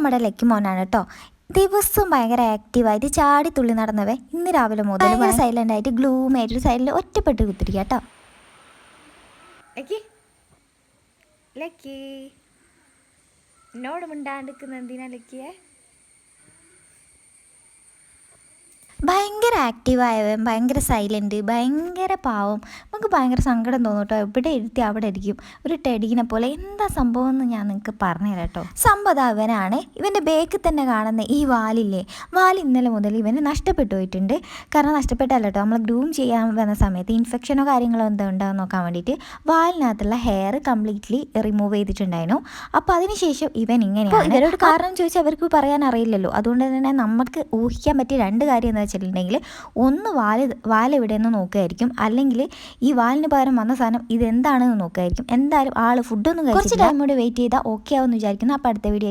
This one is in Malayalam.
നമ്മുടെ ലക്കി മോനാണ് കേട്ടോ. ദിവസവും ഭയങ്കര ആക്റ്റീവായിട്ട് ചാടി തുള്ളി നടന്നവേ ഇന്ന് രാവിലെ മുതൽ ഭയങ്കര സൈലൻ്റ് ആയിട്ട് ഗ്ലൂം ആയിട്ട് സൈഡിൽ ഒറ്റപ്പെട്ട് കുത്തിരിക്കുക കേട്ടോ. ലക്കി എന്നോട് മിണ്ടാണ്ടിരിക്കുന്ന എന്തിനാ ലക്കിയെ? ഭയങ്കര ആക്റ്റീവായവൻ, ഭയങ്കര സൈലൻറ്റ്, ഭയങ്കര പാവം. നമുക്ക് ഭയങ്കര സങ്കടം തോന്നും കേട്ടോ. എവിടെ ഇരുത്തി അവിടെ ഇരിക്കും, ഒരു ടെഡീനെ പോലെ. എന്താ സംഭവം എന്ന് ഞാൻ നിങ്ങൾക്ക് പറഞ്ഞുതരാം കേട്ടോ. സംഭവം അവനാണ്. ഇവൻ്റെ ബേക്കിൽ തന്നെ കാണുന്ന ഈ വാലില്ലേ, വാൽ ഇന്നലെ മുതൽ ഇവന് നഷ്ടപ്പെട്ടു പോയിട്ടുണ്ട്. കാരണം നഷ്ടപ്പെട്ടല്ല കേട്ടോ, നമ്മൾ ഗ്രൂം ചെയ്യാൻ വന്ന സമയത്ത് ഇൻഫെക്ഷനോ കാര്യങ്ങളോ എന്താ ഉണ്ടാകുന്ന നോക്കാൻ വേണ്ടിയിട്ട് വാലിനകത്തുള്ള ഹെയർ കംപ്ലീറ്റ്ലി റിമൂവ് ചെയ്തിട്ടുണ്ടായിരുന്നു. അപ്പോൾ അതിനുശേഷം ഇവൻ ഇങ്ങനെയാണ്. ഇവരോട് കാരണം ചോദിച്ചാൽ അവർക്ക് പറയാൻ അറിയില്ലല്ലോ. അതുകൊണ്ട് തന്നെ നമുക്ക് ഊഹിക്കാൻ പറ്റിയ രണ്ട് കാര്യം എന്താ വെച്ചിട്ടുണ്ടെങ്കിൽ, ഒന്ന് വാലെവിടെയെന്ന് നോക്കുകയായിരിക്കും, അല്ലെങ്കിൽ ഈ വാലിന് പകരം വന്ന സാധനം ഇതെന്താണെന്ന് നോക്കുകയായിരിക്കും. എന്തായാലും ആൾ ഫുഡൊന്നും കഴിച്ചില്ല. കുറച്ച് ടൈം കൂടി വെയിറ്റ് ചെയ്താൽ ഓക്കെ ആവുമെന്ന് വിചാരിക്കുന്നു. അപ്പോൾ അടുത്ത വീഡിയോ